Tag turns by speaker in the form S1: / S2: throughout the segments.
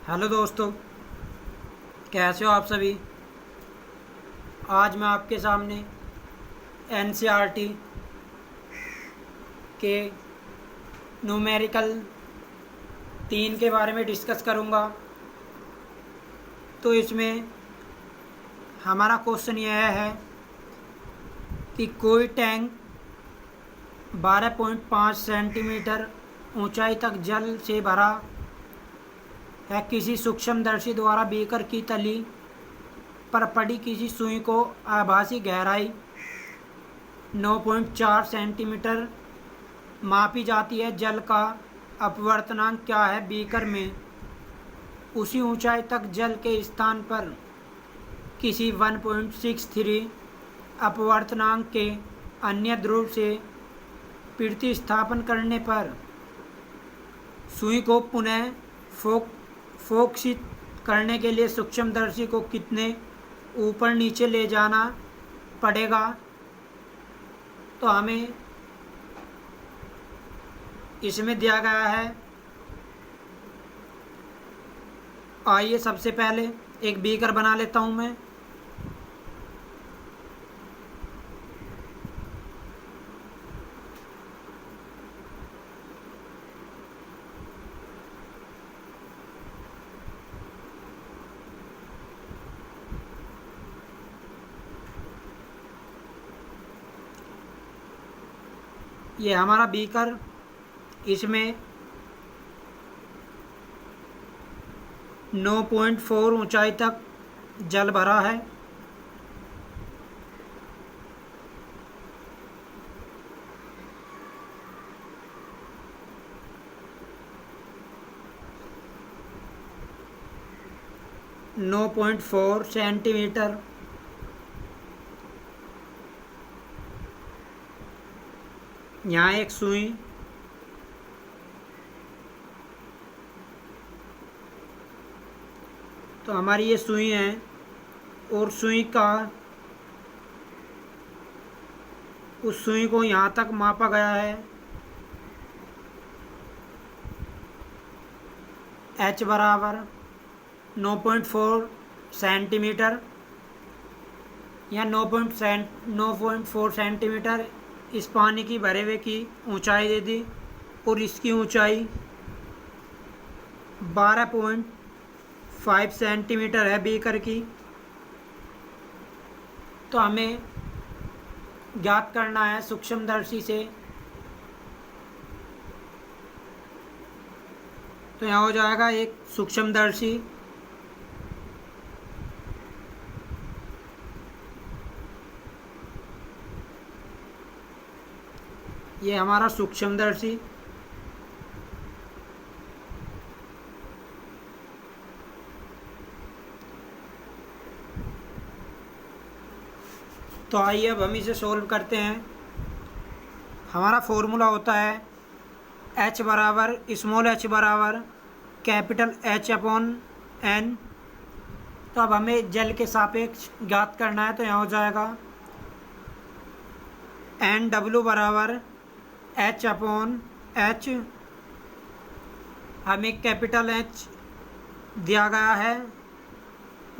S1: Hello दोस्तों, कैसे हो आप सभी। आज मैं आपके सामने एनसीईआरटी के न्यूमेरिकल 3 के बारे में डिस्कस करूंगा। तो इसमें हमारा क्वेश्चन यह है कि कोई टैंक 12.5 सेंटीमीटर ऊंचाई तक जल से भरा है। किसी सूक्ष्मदर्शी द्वारा बीकर की तली पर पड़ी किसी सुई को आभासी गहराई 9.4 सेंटीमीटर मापी जाती है। जल का अपवर्तनांक क्या है। बीकर में उसी ऊंचाई तक जल के स्थान पर किसी 1.63 अपवर्तनांक के अन्य ध्रुव से प्रतिस्थापन करने पर सुई को पुनः फोकसित करने के लिए सूक्ष्मदर्शी को कितने ऊपर नीचे ले जाना पड़ेगा। तो हमें इसमें दिया गया है। आइए सबसे पहले एक बीकर बना लेता हूं मैं। ये हमारा बीकर, इसमें 9.4 ऊंचाई तक जल भरा है। नौ पॉइंट फोर सेंटीमीटर यहाँ एक सुई, तो हमारी ये सुई है और सुई का उस सुई को यहाँ तक मापा गया है। H बराबर 9.4 सेंटीमीटर या 9.4 सेंटीमीटर इस पानी की भरे हुए की ऊंचाई दे दी और इसकी ऊंचाई 12.5 सेंटीमीटर है बीकर की। तो हमें ज्ञात करना है सूक्ष्मदर्शी से। तो यहाँ हो जाएगा एक सूक्ष्मदर्शी, ये हमारा सूक्ष्मदर्शी। तो आइए अब हम इसे सोल्व करते हैं। हमारा फॉर्मूला होता है H बराबर स्मॉल h बराबर कैपिटल H अपॉन N। तो अब हमें जल के सापेक्ष ज्ञात करना है। तो यहाँ हो जाएगा NW बराबर H अपॉन H। हमें कैपिटल H दिया गया है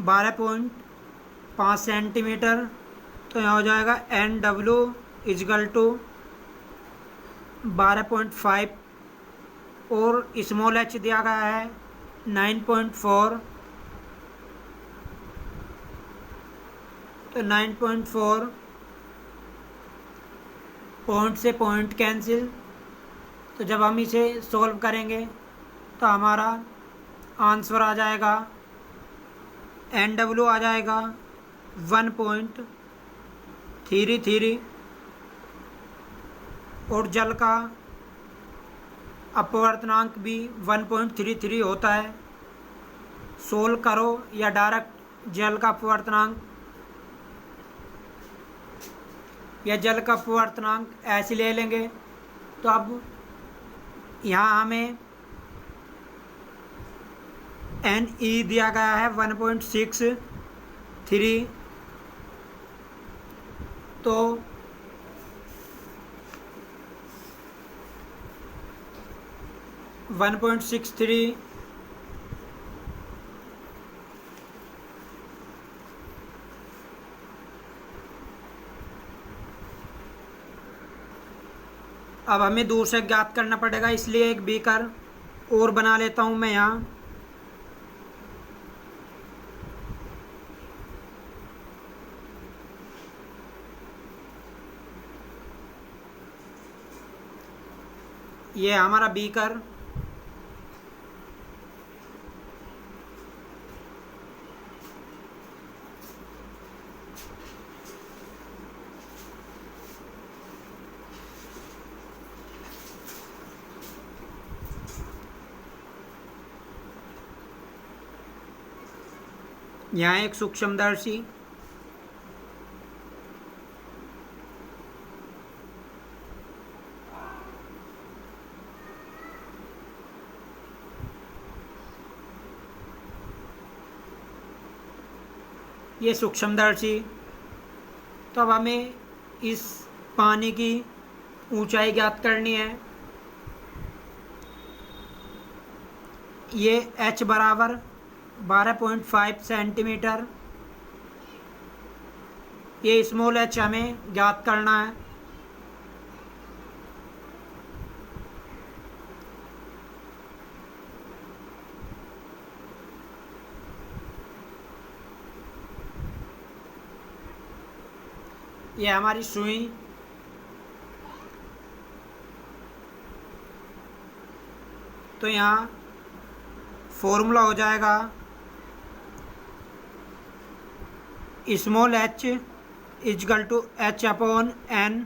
S1: 12.5 सेंटीमीटर। तो यहाँ हो जाएगा NW इजगल टू 12.5 और स्मॉल h दिया गया है 9.4। तो 9.4 पॉइंट से पॉइंट कैंसिल। तो जब हम इसे सॉल्व करेंगे तो हमारा आंसर आ जाएगा, NW आ जाएगा 1.33 और जल का अपवर्तनांक भी 1.33 होता है। सोल्व करो या डायरेक्ट जल का अपवर्तनांक या जल का अपवर्तनांक ऐसे ले लेंगे। तो अब यहाँ हमें NE दिया गया है 1.63। तो अब हमें दूर से ज्ञात करना पड़ेगा, इसलिए एक बीकर और बना लेता हूँ मैं यहाँ। ये हमारा बीकर। यहाँ एक सूक्ष्मदर्शी। ये सूक्ष्मदर्शी। तो अब हमें इस पानी की ऊंचाई ज्ञात करनी है। ये h बराबर 12.5 सेंटीमीटर, ये स्मॉल h हमें ज्ञात करना है। ये हमारी सुई। तो यहाँ फॉर्मूला हो जाएगा small h equal to h upon n।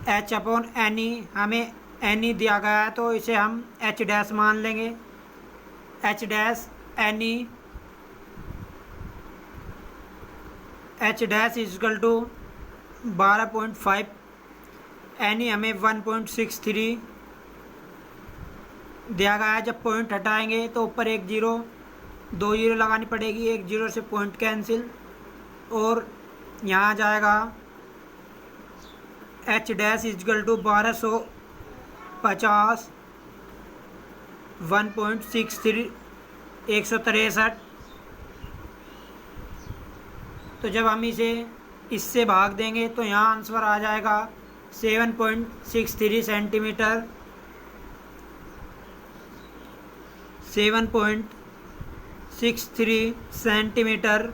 S1: h upon n e, हमें n ई दिया गया है तो इसे हम h डैश मान लेंगे। h dash n e, h dash equal to 12.5, n e हमें 1.63 दिया गया है। जब पॉइंट हटाएंगे तो ऊपर एक जीरो, 2 जीरो लगानी पड़ेगी, एक जीरो से पॉइंट कैंसिल, और यहाँ आ जाएगा h डैश इजकल टू 1250, 1.63, 163। तो जब हम इसे इससे भाग देंगे तो यहाँ आंसर आ जाएगा 7.63 सेंटीमीटर। 7.63 सेंटीमीटर।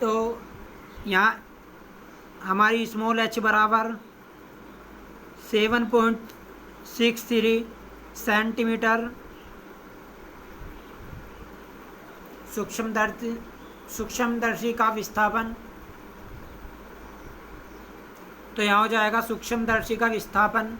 S1: तो यहाँ हमारी स्मॉल h बराबर 7.63 सेंटीमीटर। सूक्ष्मदर्शी का विस्थापन। तो यहाँ हो जाएगा सूक्ष्मदर्शी का विस्थापन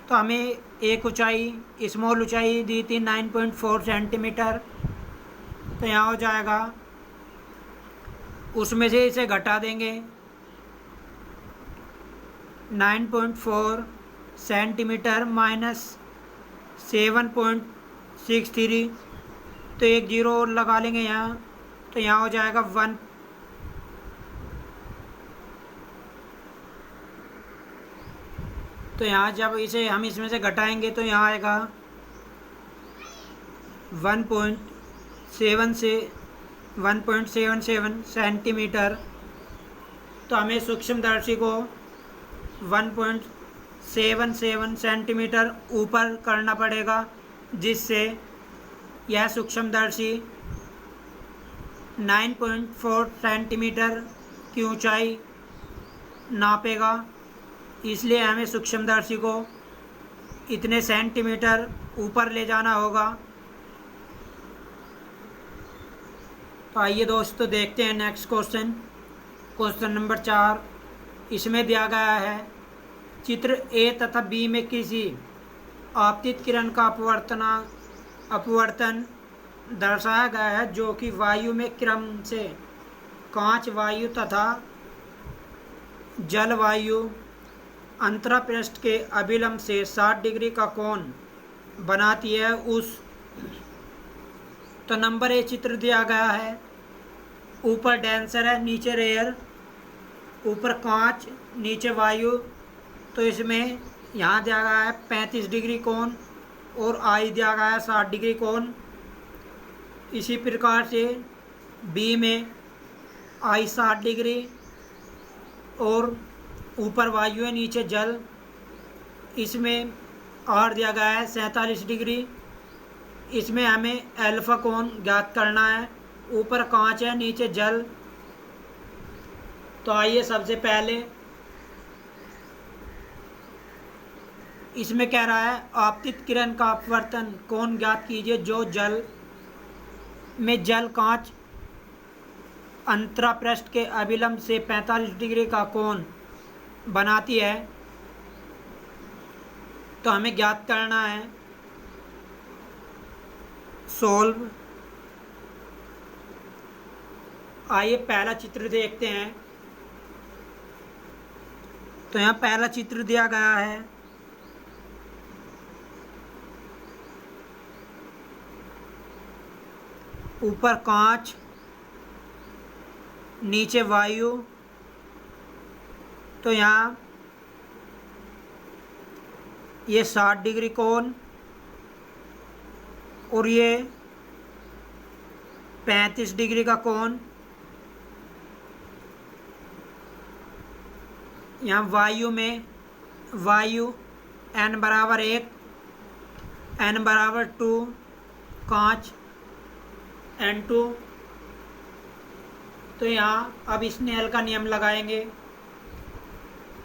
S1: तो हमें एक ऊंचाई, स्मॉल ऊंचाई दी थी 9.4 सेंटीमीटर। तो यहाँ हो जाएगा, उसमें से इसे घटा देंगे 9.4 सेंटीमीटर माइनस 7.63, तो एक जीरो और लगा लेंगे यहाँ। तो यहाँ हो जाएगा 1। तो यहाँ जब इसे हम इसमें से घटाएंगे तो यहाँ आएगा 1.7 से 1.77 सेंटीमीटर। तो हमें सूक्ष्मदर्शी को 1.77 सेंटीमीटर ऊपर करना पड़ेगा, जिससे यह सूक्ष्मदर्शी 9.4 सेंटीमीटर की ऊंचाई नापेगा। इसलिए हमें सूक्ष्मदर्शी को इतने सेंटीमीटर ऊपर ले जाना होगा। तो आइए दोस्तों देखते हैं नेक्स्ट क्वेश्चन। Question number 4। इसमें दिया गया है चित्र ए तथा बी में किसी आपतित किरण का अपवर्तन दर्शाया गया है, जो कि वायु में क्रम से कांच वायु तथा जलवायु अंतरापृष्ठ के अभिलंब से 60 डिग्री का कोण बनाती है। तो नंबर ए चित्र दिया गया है ऊपर डेंसर है, नीचे रेयर, ऊपर कांच, नीचे वायु। तो इसमें यहाँ दिया गया है 35 डिग्री कोण और आई दिया गया है 60 डिग्री कोण। इसी प्रकार से बी में आई 60 डिग्री और ऊपर वायु है, नीचे जल। इसमें आर दिया गया है 47 डिग्री। इसमें हमें अल्फा कोण ज्ञात करना है। ऊपर कांच है, नीचे जल। तो आइए सबसे पहले इसमें कह रहा है आपतित किरण का अपवर्तन कोण ज्ञात कीजिए जो जल में जल कांच अंतरापृष्ठ के अभिलंब से 45 डिग्री का कोण बनाती है। तो हमें ज्ञात करना है। सोल्व। आइए पहला चित्र देखते हैं। तो यहाँ पहला चित्र दिया गया है। ऊपर कांच, नीचे वायु। तो यहाँ ये 60 डिग्री कोण और ये 35 डिग्री का कोण। यहाँ वायु में वायु n बराबर 1, n बराबर 2, कांच n2। तो यहाँ अब स्नेल का नियम लगाएंगे।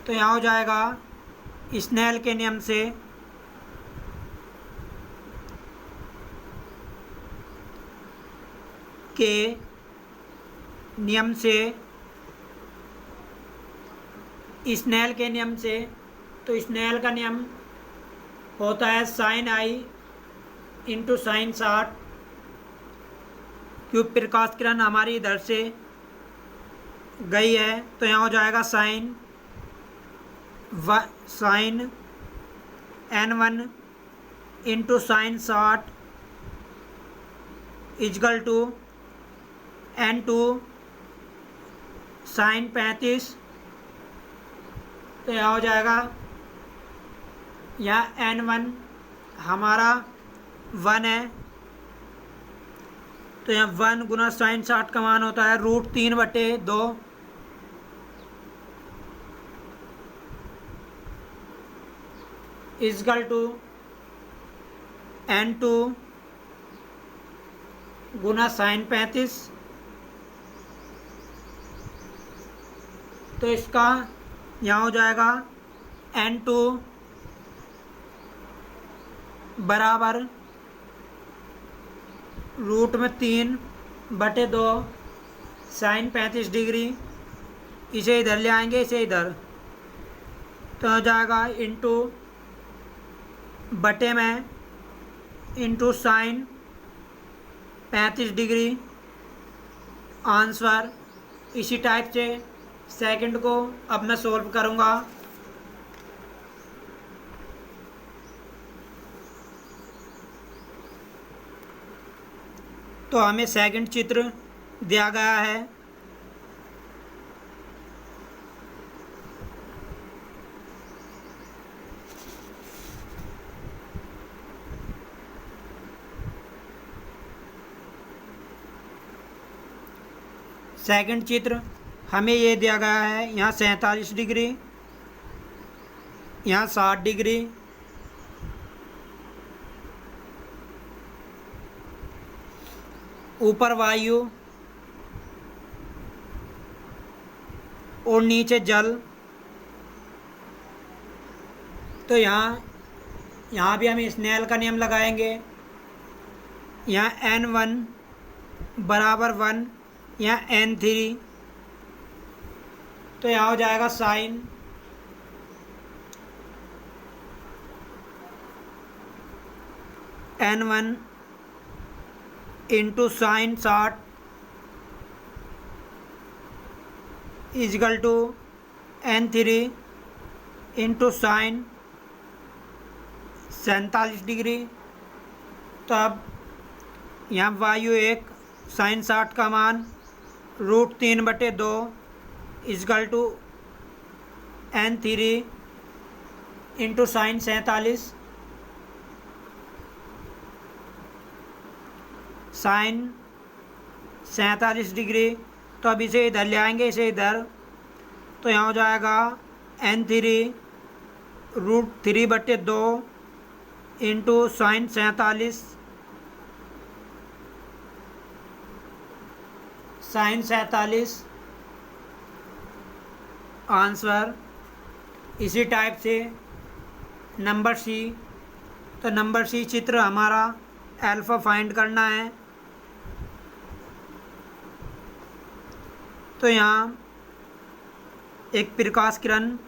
S1: तो यहाँ हो जाएगा स्नेल के नियम से के नियम से स्नेल के नियम से। तो स्नेल का नियम होता है साइन आई इंटू साइन 60। क्योंकि प्रकाश किरण हमारी इधर से गई है तो यहाँ हो जाएगा sine n1 into sine 60 equal to n2 sine 35। तो यहाँ हो जाएगा, यहाँ n1 हमारा 1 है। तो यहाँ 1 गुना साइन 60 का मान होता है √3/2। इजकल टू n2 गुना साइन 35। तो इसका यहाँ हो जाएगा n2 बराबर √3/2 साइन 35 डिग्री। इसे इधर ले आएंगे, इसे इधर। तो हो जाएगा इंटू बटे में इंटू साइन 35 डिग्री आंसर। इसी टाइप से सेकंड को अब मैं सोल्व करूँगा। तो हमें सेकंड चित्र दिया गया है। सेकंड चित्र हमें ये दिया गया है, यहाँ 47 डिग्री, यहाँ 60 डिग्री। ऊपर वायु और नीचे जल। तो यहाँ भी हम स्नेल का नियम लगाएंगे। यहाँ n1 बराबर 1, यहाँ n3। तो यहाँ हो जाएगा sine n1 into sine 60 equal to n3 into sine 47 degree. तो अब यहाँ वायु 1 साइन 60 का मान √3/2 equal to n3 into sine 47 sine 47 degree. तो अब इसे इधर ले आएंगे, इसे इधर, तो यहाँ हो जाएगा n3 √3/2 into sine 47 sine 47 answer. इसी टाइप से नंबर सी, तो नंबर सी चित्र हमारा अल्फ़ा फाइंड करना है। तो यहाँ एक प्रकाश किरण,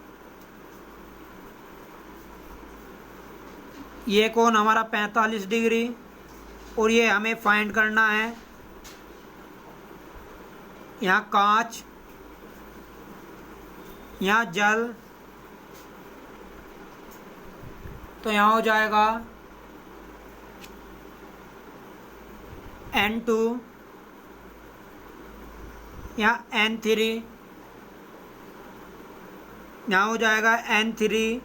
S1: ये कोण हमारा 45 डिग्री, और ये हमें फाइंड करना है। यहाँ कांच, यहाँ जल, तो यहाँ हो जाएगा n2, यहाँ n3, यहाँ हो जाएगा n3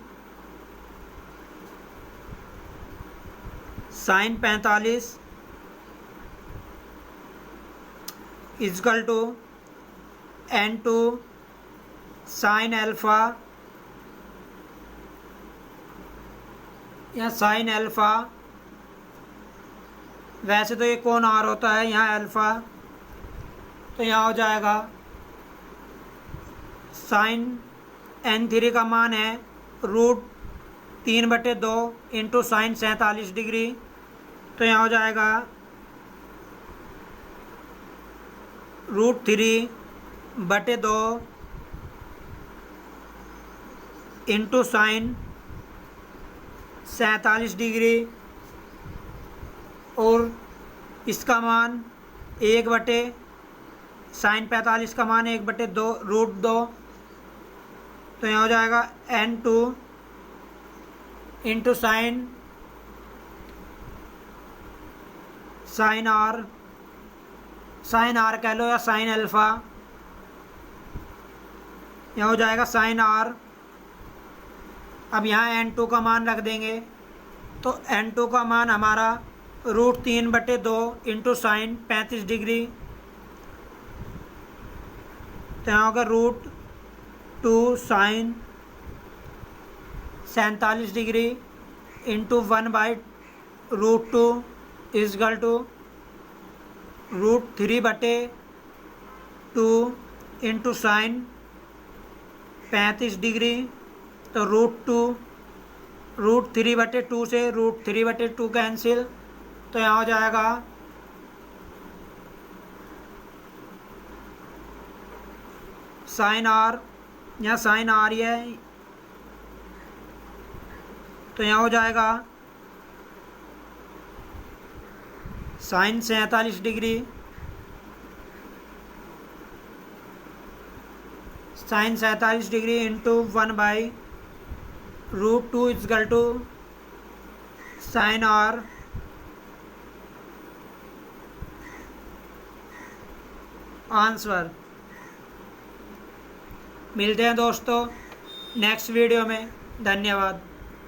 S1: sine 45 equal to n2 sine alpha, यहाँ साइन अल्फ़ा, वैसे तो ये कोण आर होता है, यहाँ अल्फ़ा, तो यहाँ हो जाएगा साइन n3 का मान है √3/2 इंटू साइन 47 डिग्री। तो यहाँ हो जाएगा √3/2 इंटू साइन 47 डिग्री, और इसका मान 1/, साइन 45 का मान 1/2 √2। तो यहाँ हो जाएगा n2 इंटू साइन आर कह लो या साइन अल्फ़ा, यहाँ हो जाएगा साइन आर। अब यहाँ n2 का मान रख देंगे, तो n2 का मान हमारा √3/2 इंटू साइन 35 डिग्री, तो यहाँ होगा √2 sine 47 degree into 1/√2 equal to √3/2 into sine 35 degree. तो √3/2 से √3/2 कैंसिल, तो यहाँ हो जाएगा साइन आर, यहाँ साइन आर ही है, तो यहाँ हो जाएगा sine 47 degree, sine 47 degree into 1/√2 equal to sine R. Answer. मिलते हैं दोस्तों नेक्स्ट वीडियो में। धन्यवाद।